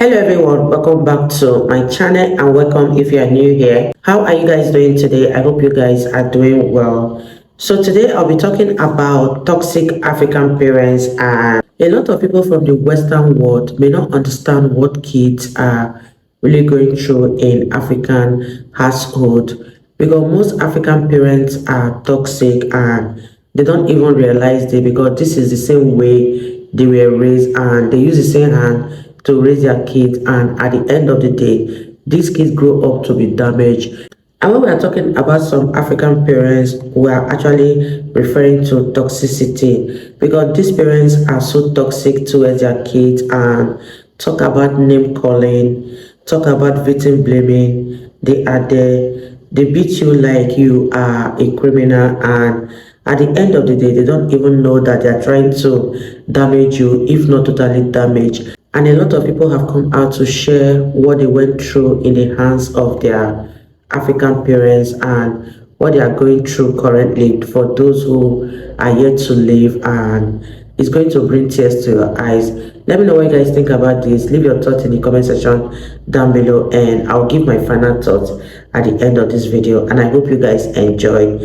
Hello everyone, welcome back to my channel and welcome if you are new here. How are you guys doing today? I hope you guys are doing well. So today I'll be talking about toxic African parents, and a lot of people from the Western world may not understand what kids are really going through in African household, because most African parents are toxic and they don't even realize it, because this is the same way they were raised and they use the same hand to raise their kids, and at the end of the day these kids grow up to be damaged. And when we are talking about some African parents, we are actually referring to toxicity, because these parents are so toxic towards their kids and talk about name calling, talk about victim blaming. They are there, they beat you like you are a criminal, and at the end of the day they don't even know that they are trying to damage you, if not totally damage. And a lot of people have come out to share what they went through in the hands of their African parents and what they are going through currently, for those who are yet to live, and it's going to bring tears to your eyes. Let me know what you guys think about this. Leave your thoughts in the comment section down below, and I'll give my final thoughts at the end of this video. And I hope you guys enjoy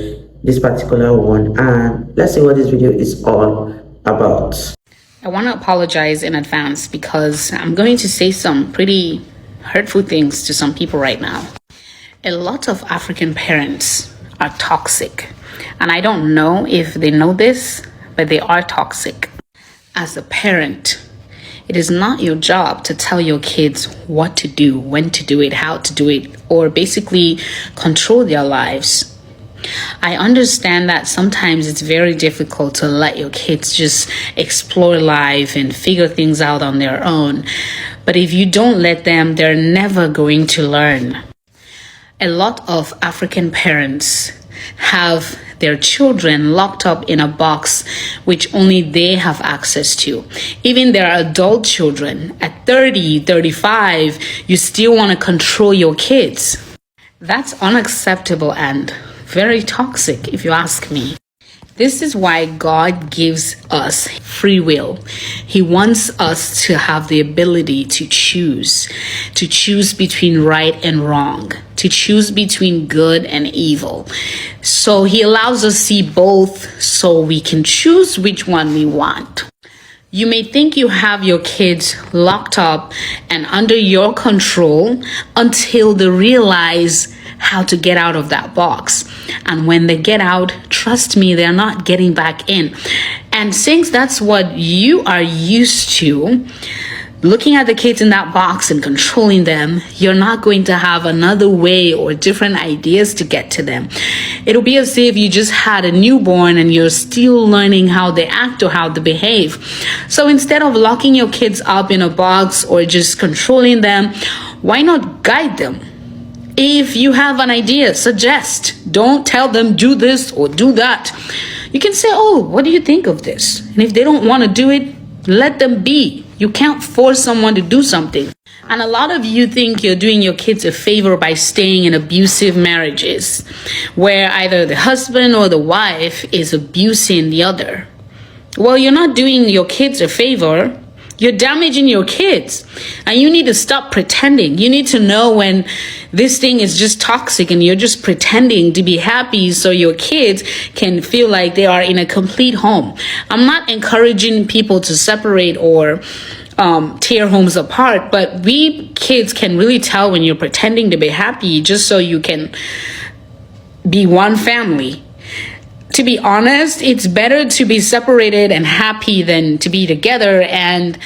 this particular one, and let's see what this video is all about. I want to apologize in advance because I'm going to say some pretty hurtful things to some people right now. A lot of African parents are toxic, and I don't know if they know this, but they are toxic. As a parent, it is not your job to tell your kids what to do, when to do it, how to do it, or basically control their lives. I understand that sometimes it's very difficult to let your kids just explore life and figure things out on their own. But if you don't let them, they're never going to learn. A lot of African parents have their children locked up in a box which only they have access to. Even their adult children, at 30, 35, you still want to control your kids. That's unacceptable and very toxic, if you ask me. This is why God gives us free will. He wants us to have the ability to choose between right and wrong, to choose between good and evil. So he allows us to see both so we can choose which one we want. You may think you have your kids locked up and under your control until they realize how to get out of that box. And when they get out, trust me, they're not getting back in. And since that's what you are used to, looking at the kids in that box and controlling them, you're not going to have another way or different ideas to get to them. It'll be as if you just had a newborn and you're still learning how they act or how they behave. So instead of locking your kids up in a box or just controlling them, why not guide them? If you have an idea, suggest. Don't tell them do this or do that. You can say, oh, what do you think of this? And if they don't want to do it, let them be. You can't force someone to do something. And a lot of you think you're doing your kids a favor by staying in abusive marriages, where either the husband or the wife is abusing the other. Well, you're not doing your kids a favor. You're damaging your kids, and you need to stop pretending. You need to know when this thing is just toxic and you're just pretending to be happy so your kids can feel like they are in a complete home. I'm not encouraging people to separate or tear homes apart, but we kids can really tell when you're pretending to be happy just so you can be one family. To be honest, it's better to be separated and happy than to be together and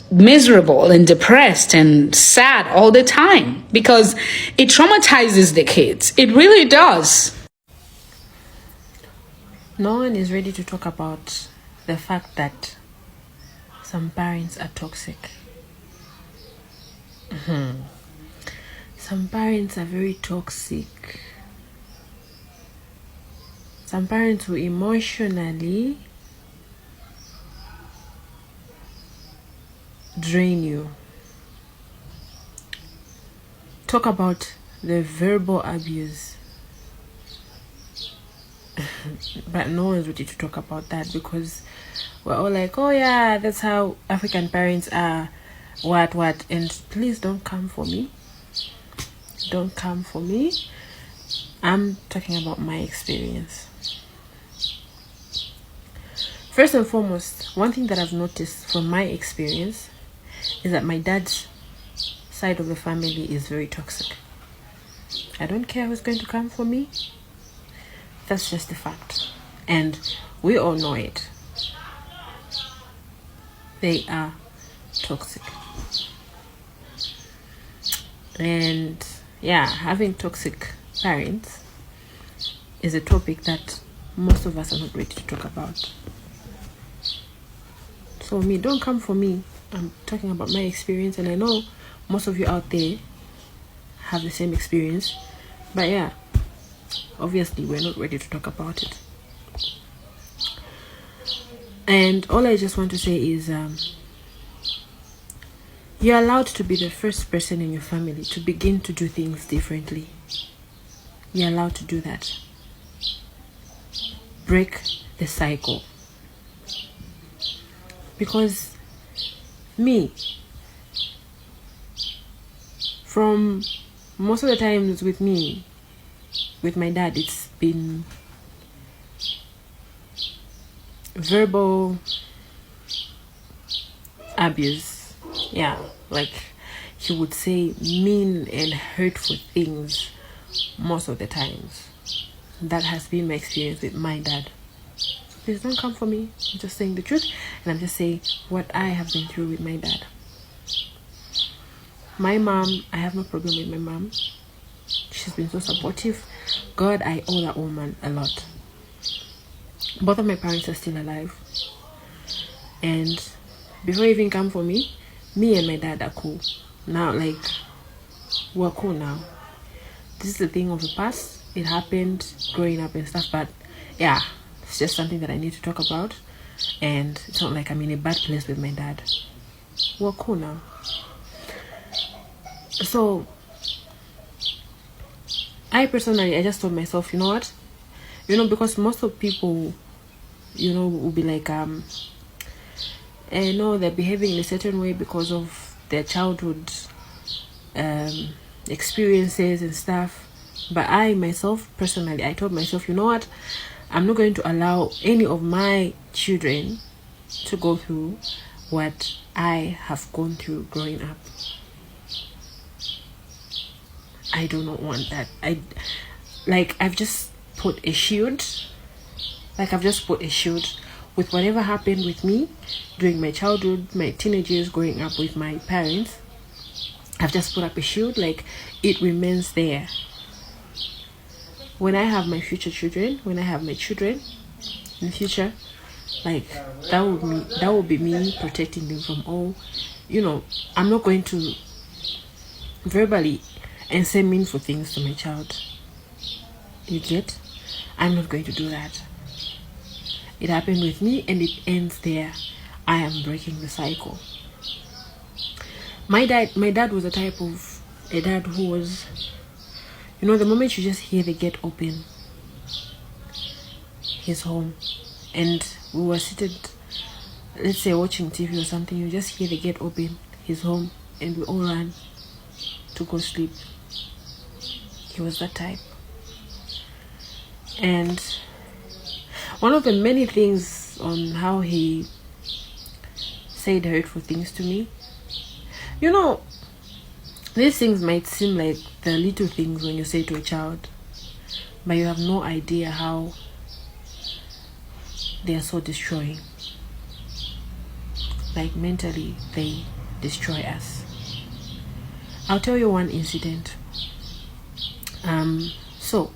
miserable and depressed and sad all the time, because it traumatizes the kids. It really does. No one is ready to talk about the fact that some parents are toxic. Some parents are very toxic. Some parents will emotionally drain you. Talk about the verbal abuse. But no one's ready to talk about that because we're all like, oh yeah, that's how African parents are. what, and please don't come for me. Don't come for me. I'm talking about my experience. First and foremost, one thing that I've noticed from my experience is that my dad's side of the family is very toxic. I don't care who's going to come for me. That's just a fact. And we all know it. They are toxic. And yeah, having toxic parents is a topic that most of us are not ready to talk about. So don't come for me. I'm talking about my experience, and I know most of you out there have the same experience. But yeah, obviously we're not ready to talk about it. And all I just want to say is you're allowed to be the first person in your family to begin to do things differently. You're allowed to do that. Break the cycle. Because from most of the times with my dad, it's been verbal abuse. Yeah, like he would say mean and hurtful things most of the times. That has been my experience with my dad. Please don't come for me. I'm just saying the truth, and I'm just saying what I have been through with my dad. My mom, I have no problem with my mom. She's been so supportive. God, I owe that woman a lot. Both of my parents are still alive. And before you even come for me and my dad are cool. Now, like, we're cool now. This is the thing of the past. It happened growing up and stuff, but yeah, it's just something that I need to talk about. And it's not like I'm in a bad place with my dad. We're cool now. So I personally, I just told myself, you know what? Because most of people, will be like, they're behaving in a certain way because of their childhood experiences and stuff. But I myself, personally, I told myself, you know what? I'm not going to allow any of my children to go through what I have gone through growing up. I do not want that. I've just put a shield. With whatever happened with me during my childhood, my teenage years growing up with my parents. I've just put up a shield. It remains there. When I have my future children, when I have my children in the future, that will be me protecting them from all. I'm not going to verbally and say meaningful things to my child. You get? I'm not going to do that. It happened with me and it ends there. I am breaking the cycle. My dad was a type of a dad who was, the moment you just hear the gate open, his home, and we were seated, let's say watching TV or something, you just hear the gate open, his home, and we all ran to go sleep. He was that type. And one of the many things on how he said hurtful things to me, these things might seem like the little things when you say to a child, but you have no idea how they are so destroying. Mentally, they destroy us. I'll tell you one incident. So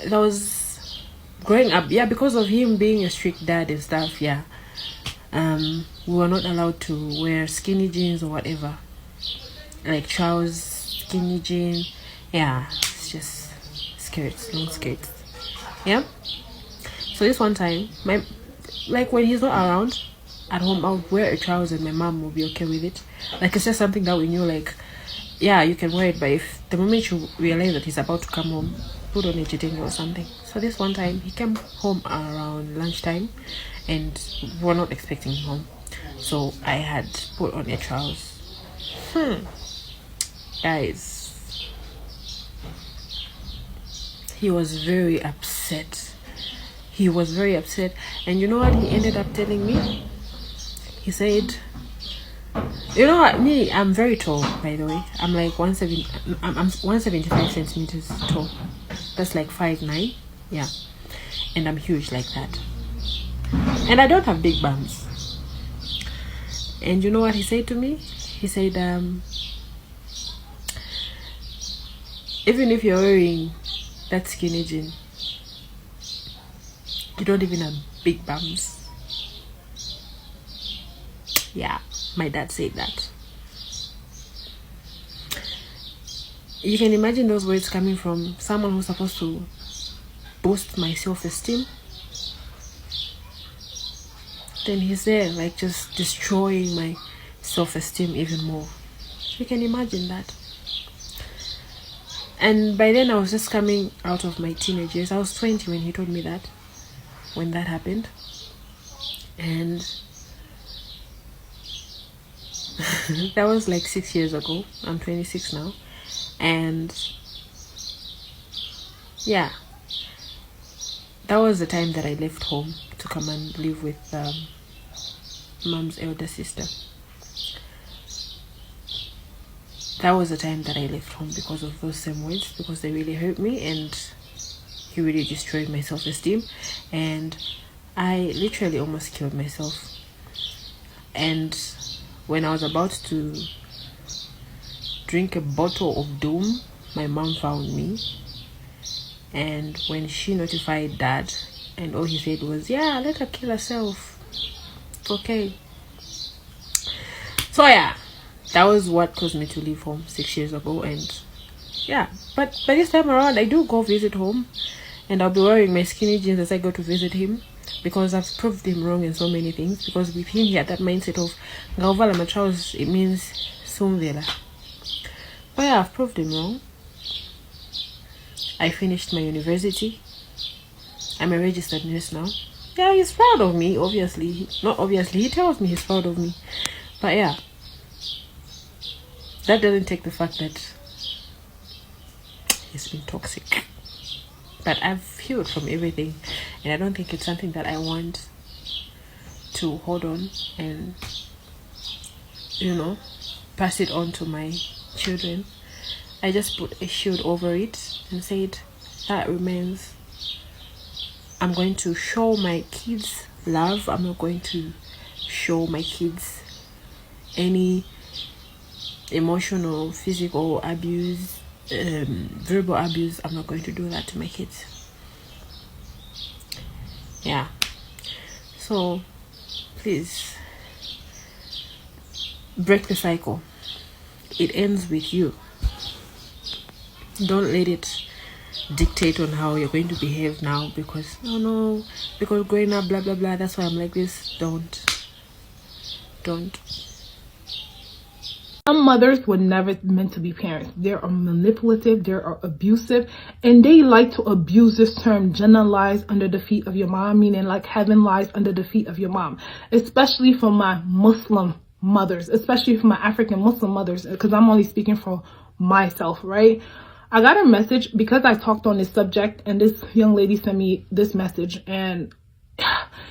that was growing up, because of him being a strict dad and stuff, we were not allowed to wear skinny jeans or whatever, like trousers, skinny jean. It's just skirts, long skirts. So this one time, when he's not around at home, I would wear a trouser and my mom would be okay with it. It's just something that we knew, you can wear it, but if the moment you realize that he's about to come home, put on a jitting or something. So this one time, he came home around lunchtime and we were not expecting him home. So I had put on a trousers. Guys, he was very upset. He was very upset. And you know what he ended up telling me? He said, you know what, me, I'm very tall, by the way. I'm like 170, I'm 175 centimeters tall. That's like 5'9". Yeah. And I'm huge like that. And I don't have big bums. And you know what he said to me? He said, even if you're wearing that skinny jean, you don't even have big bums. Yeah, my dad said that. You can imagine those words coming from someone who's supposed to boost my self-esteem. Then he's there, like, just destroying my self-esteem even more. You can imagine that. And by then I was just coming out of my teenage years. I was 20 when he told me that, when that happened. And that was like 6 years ago. I'm 26 now. And yeah, that was the time that I left home to come and live with mom's elder sister. That was the time that I left home because of those same words, because they really hurt me and he really destroyed my self-esteem. And I literally almost killed myself. And when I was about to drink a bottle of doom, my mom found me. And when she notified dad, and all he said was, yeah, let her kill herself, it's okay. So yeah, that was what caused me to leave home 6 years ago. And yeah, but by this time around, I do go visit home, and I'll be wearing my skinny jeans as I go to visit him, because I've proved him wrong in so many things. Because with him, he had that mindset of Ngauvala Machaus, it means Sumvela. But yeah, I've proved him wrong. I finished my university. I'm a registered nurse now. Yeah, he's proud of me, obviously. Not obviously, he tells me he's proud of me. But yeah, that doesn't take the fact that he's been toxic. But I've healed from everything, and I don't think it's something that I want to hold on and, you know, pass it on to my children. I just put a shield over it and said that remains. I'm going to show my kids love. I'm not going to show my kids any emotional, physical abuse, verbal abuse. I'm not going to do that to my kids. Yeah. So please break the cycle. It ends with you. Don't let it dictate on how you're going to behave now, because no, because growing up, blah blah blah, that's why I'm like this. Don't. Some mothers were never meant to be parents. They are manipulative, they are abusive, and they like to abuse this term, Jannah lies under the feet of your mom, meaning like heaven lies under the feet of your mom, especially for my Muslim mothers, especially for my African Muslim mothers, because I'm only speaking for myself, right? I got a message because I talked on this subject, and this young lady sent me this message, and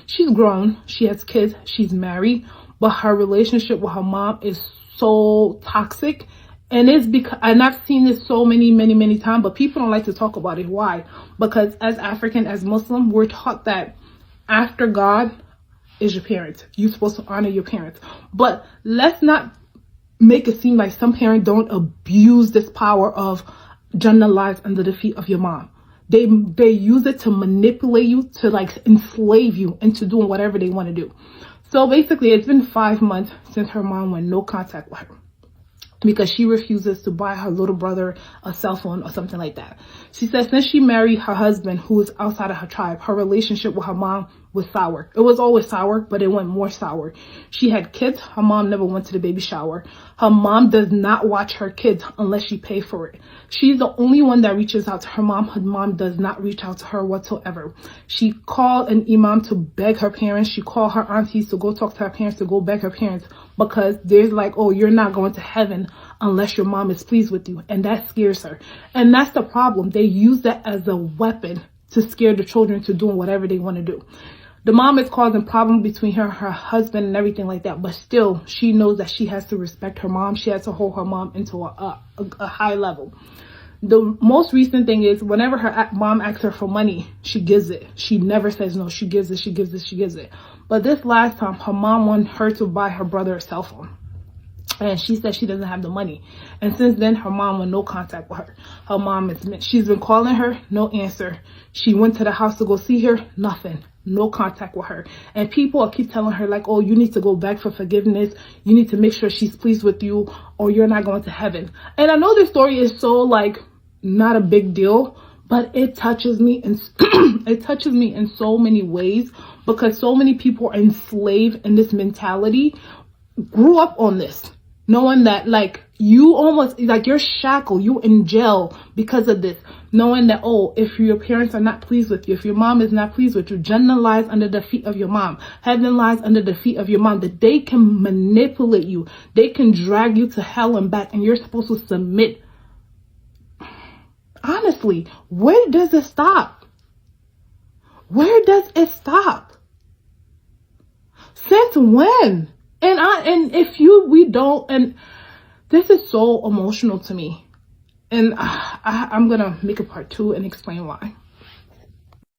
she's grown, she has kids, she's married, but her relationship with her mom is so toxic. And it's because, and I've seen this so many times, but people don't like to talk about it. Why? Because as African, as Muslim, we're taught that after God is your parents. You're supposed to honor your parents. But let's not make it seem like some parents don't abuse this power of Jannah lies under the feet of your mom. They use it to manipulate you, to like enslave you into doing whatever they want to do. So basically, it's been 5 months since her mom went no contact with her. because she refuses to buy her little brother a cell phone or something like that. She says since she married her husband, who is outside of her tribe, her relationship with her mom was sour. It was always sour, but it went more sour. She had kids. Her mom never went to the baby shower. Her mom does not watch her kids unless she pays for it. She's the only one that reaches out to her mom. Her mom does not reach out to her whatsoever. She called an imam to beg her parents. She called her aunties to go talk to her parents, to go beg her parents, because there's like, oh, you're not going to heaven unless your mom is pleased with you. And that scares her. And that's the problem. They use that as a weapon to scare the children to doing whatever they want to do. The mom is causing problems between her husband and everything like that. But still, she knows that she has to respect her mom. She has to hold her mom into a high level. The most recent thing is whenever her mom asks her for money, she gives it. She never says no. She gives it, she gives it, she gives it. But this last time, her mom wanted her to buy her brother a cell phone. And she said she doesn't have the money. And since then, her mom wants no contact with her. Her mom she's been calling her, no answer. She went to the house to go see her, nothing. No contact with her. And people keep telling her like, oh, you need to go back for forgiveness. You need to make sure she's pleased with you or you're not going to heaven. And I know this story is so like not a big deal, but it touches me and it touches me in so many ways because so many people are enslaved in this mentality, grew up on this, knowing that like you almost like you're shackled, you in jail because of this, knowing that, oh, if your parents are not pleased with you, if your mom is not pleased with you, Jannah lies under the feet of your mom, heaven lies under the feet of your mom, that they can manipulate you, they can drag you to hell and back, and you're supposed to submit. Honestly, where does it stop? Where does it stop? Since when? And this is so emotional to me. And I'm going to make a part 2 and explain why.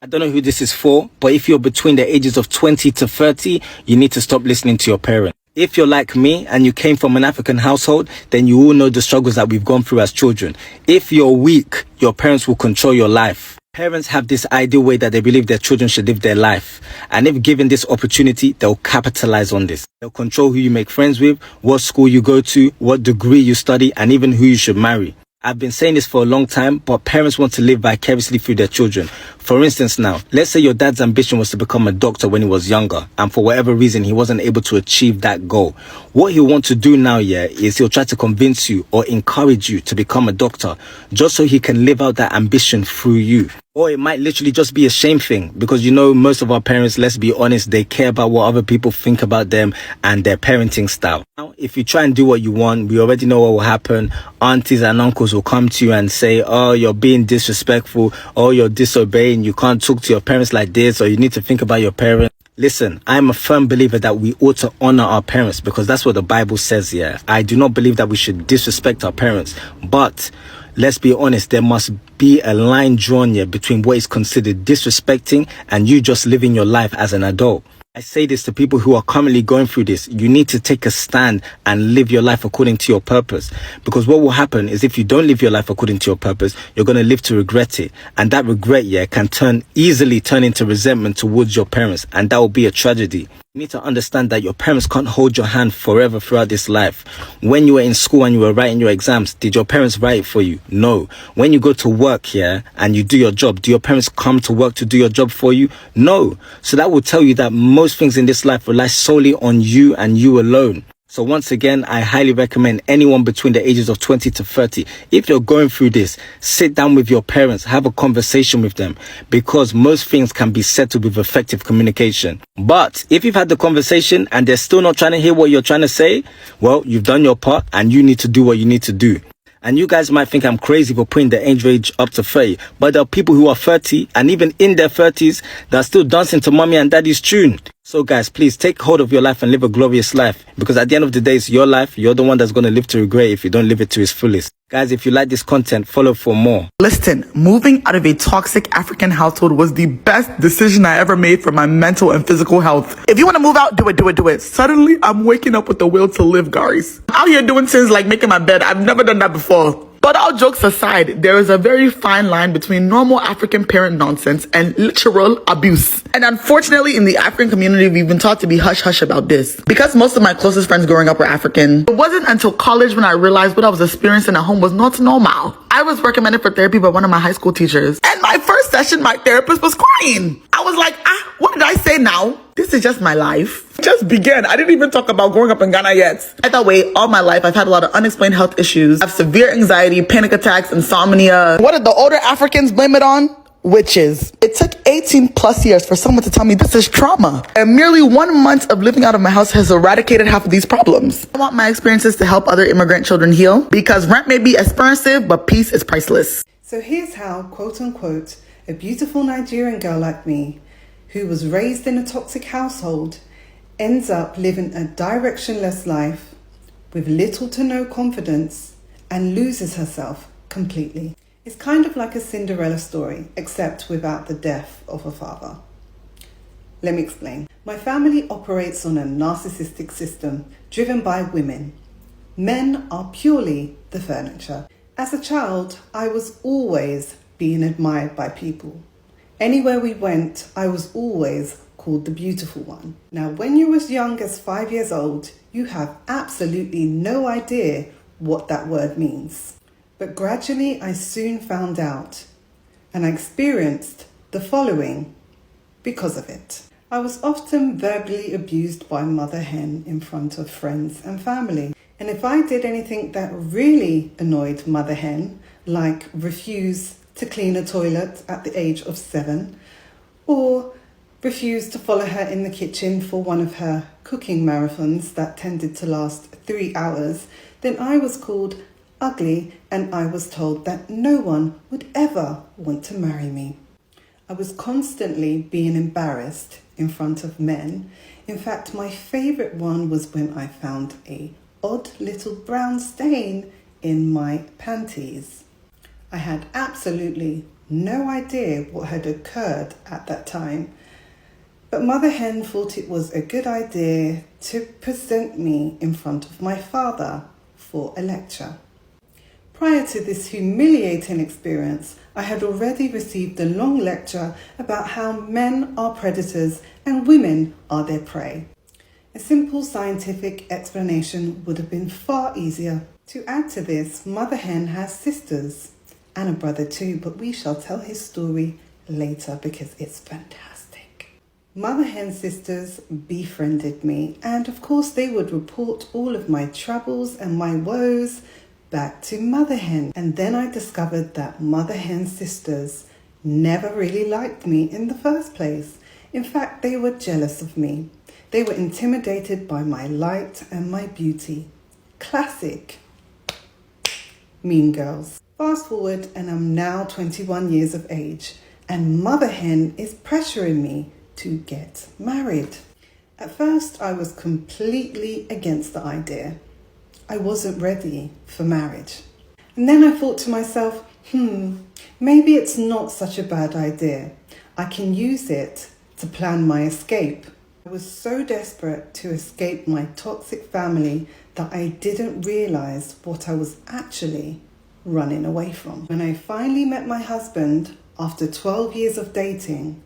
I don't know who this is for, but if you're between the ages of 20 to 30, you need to stop listening to your parents. If you're like me and you came from an African household, then you all know the struggles that we've gone through as children. If you're weak, your parents will control your life. Parents have this ideal way that they believe their children should live their life. And if given this opportunity, they'll capitalize on this. They'll control who you make friends with, what school you go to, what degree you study, and even who you should marry. I've been saying this for a long time, but parents want to live vicariously through their children. For instance now, let's say your dad's ambition was to become a doctor when he was younger, and for whatever reason, he wasn't able to achieve that goal. What he'll want to do now, is he'll try to convince you or encourage you to become a doctor, just so he can live out that ambition through you. Or it might literally just be a shame thing, because most of our parents, let's be honest, they care about what other people think about them and their parenting style. Now, if you try and do what you want, we already know what will happen. Aunties and uncles will come to you and say, oh, you're being disrespectful, or you're disobeying, you can't talk to your parents like this, or you need to think about your parents. Listen, I'm a firm believer that we ought to honor our parents, because that's what the Bible says. I do not believe that we should disrespect our parents, but let's be honest, there must be a line drawn here between what is considered disrespecting and you just living your life as an adult. I say this to people who are currently going through this. You need to take a stand and live your life according to your purpose. Because what will happen is if you don't live your life according to your purpose, you're going to live to regret it. And that regret, can easily turn into resentment towards your parents. And that will be a tragedy. You need to understand that your parents can't hold your hand forever throughout this life. When you were in school and you were writing your exams, did your parents write it for you? No. When you go to work and you do your job, do your parents come to work to do your job for you? No. So that will tell you that most things in this life rely solely on you and you alone. So once again, I highly recommend anyone between the ages of 20 to 30, if you're going through this, sit down with your parents, have a conversation with them, because most things can be settled with effective communication. But if you've had the conversation and they're still not trying to hear what you're trying to say, well, you've done your part and you need to do what you need to do. And you guys might think I'm crazy for putting the age range up to 30, but there are people who are 30 and even in their 30s that are still dancing to mommy and daddy's tune. So guys, please take hold of your life and live a glorious life, because at the end of the day, it's your life. You're the one that's going to live to regret if you don't live it to its fullest. Guys, if you like this content, follow for more. Listen, moving out of a toxic African household was the best decision I ever made for my mental and physical health. If you want to move out, do it. Suddenly, I'm waking up with the will to live, guys. I'm out here doing things like making my bed. I've never done that before. But all jokes aside, there is a very fine line between normal African parent nonsense and literal abuse. And unfortunately, in the African community, we've been taught to be hush-hush about this. Because most of my closest friends growing up were African, it wasn't until college when I realized what I was experiencing at home was not normal. I was recommended for therapy by one of my high school teachers. And my first session, my therapist was crying. I was like, what did I say now? This is just my life. Just began. I didn't even talk about growing up in Ghana yet. Either way, all my life, I've had a lot of unexplained health issues. I have severe anxiety, panic attacks, insomnia. What did the older Africans blame it on? Witches. It took 18 plus years for someone to tell me this is trauma. And merely 1 month of living out of my house has eradicated half of these problems. I want my experiences to help other immigrant children heal, because rent may be expensive, but peace is priceless. So here's how, quote unquote, a beautiful Nigerian girl like me, who was raised in a toxic household, ends up living a directionless life with little to no confidence and loses herself completely. It's kind of like a Cinderella story, except without the death of her father. Let me explain. My family operates on a narcissistic system driven by women. Men are purely the furniture. As a child, I was always being admired by people. Anywhere we went, I was always called the beautiful one. Now, when you're as young as 5 years old, you have absolutely no idea what that word means. But gradually, I soon found out, and I experienced the following because of it. I was often verbally abused by Mother Hen in front of friends and family. And if I did anything that really annoyed Mother Hen, like refuse to clean a toilet at the age of 7, or refuse to follow her in the kitchen for one of her cooking marathons that tended to last 3 hours, then I was called ugly, and I was told that no one would ever want to marry me. I was constantly being embarrassed in front of men. In fact, my favorite one was when I found a odd little brown stain in my panties. I had absolutely no idea what had occurred at that time, but Mother Hen thought it was a good idea to present me in front of my father for a lecture. Prior to this humiliating experience, I had already received a long lecture about how men are predators and women are their prey. A simple scientific explanation would have been far easier. To add to this, Mother Hen has sisters and a brother too, but we shall tell his story later because it's fantastic. Mother Hen's sisters befriended me, and of course they would report all of my troubles and my woes back to Mother Hen. And then I discovered that Mother Hen's sisters never really liked me in the first place. In fact, they were jealous of me. They were intimidated by my light and my beauty. Classic mean girls. Fast forward, and I'm now 21 years of age, and Mother Hen is pressuring me to get married. At first, I was completely against the idea. I wasn't ready for marriage. And then I thought to myself, maybe it's not such a bad idea. I can use it to plan my escape. I was so desperate to escape my toxic family that I didn't realize what I was actually running away from. When I finally met my husband after 12 years of dating,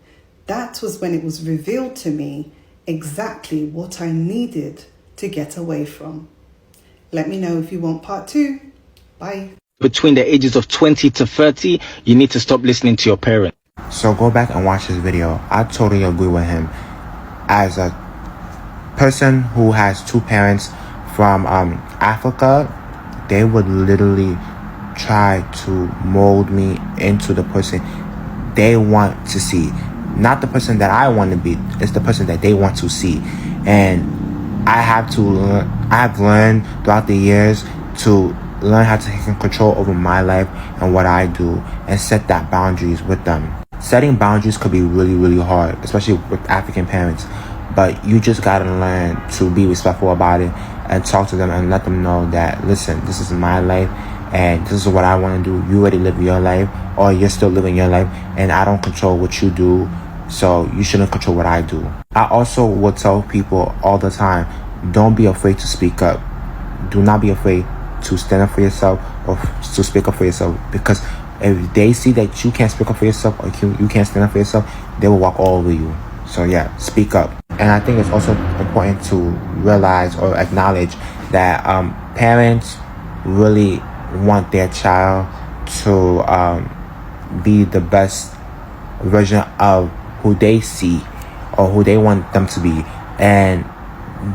that was when it was revealed to me exactly what I needed to get away from. Let me know if you want part 2. Bye. Between the ages of 20 to 30, you need to stop listening to your parents. So go back and watch this video. I totally agree with him. As a person who has 2 parents from Africa, they would literally try to mold me into the person they want to see. Not the person that I want to be. It's the person that they want to see. And I have learned throughout the years to learn how to take control over my life and what I do, and set that boundaries with them. Setting boundaries could be really, really hard, especially with African parents. But you just gotta learn to be respectful about it and talk to them and let them know that, listen, this is my life and this is what I want to do. You already live your life, or you're still living your life, and I don't control what you do, so you shouldn't control what I do. I also will tell people all the time, don't be afraid to speak up. Do not be afraid to stand up for yourself or to speak up for yourself, because if they see that you can't speak up for yourself or you can't stand up for yourself, they will walk all over you. So yeah, speak up. And I think it's also important to realize or acknowledge that parents really want their child to be the best version of who they see or who they want them to be, and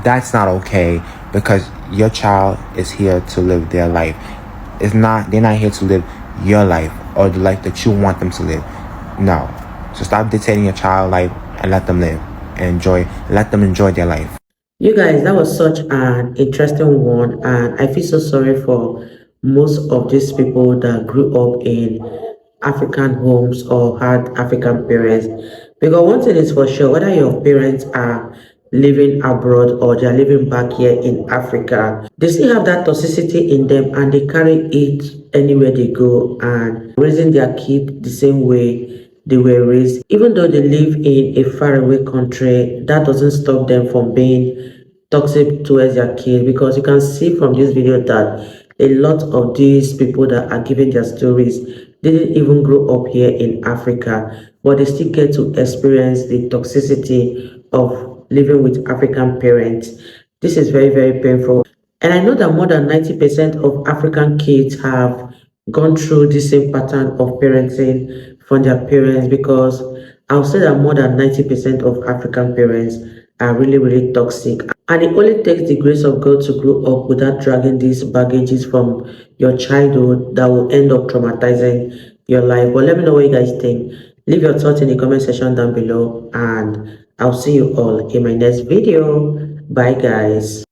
that's not okay, because your child is here to live their life. They're not here to live your life or the life that you want them to live. No. So stop dictating your child life and let them live and let them enjoy their life. You guys, that was such an interesting one, and I feel so sorry for most of these people that grew up in African homes or had African parents. Because one thing is for sure, whether your parents are living abroad or they're living back here in Africa, they still have that toxicity in them and they carry it anywhere they go, and raising their kid the same way they were raised. Even though they live in a faraway country, that doesn't stop them from being toxic towards their kid, because you can see from this video that a lot of these people that are giving their stories didn't even grow up here in Africa, but they still get to experience the toxicity of living with African parents. This is very, very painful. And I know that more than 90% of African kids have gone through the same pattern of parenting from their parents, because I'll say that more than 90% of African parents are really, really toxic. And it only takes the grace of God to grow up without dragging these baggages from your childhood that will end up traumatizing your life. But let me know what you guys think. Leave your thoughts in the comment section down below, and I'll see you all in my next video. Bye, guys.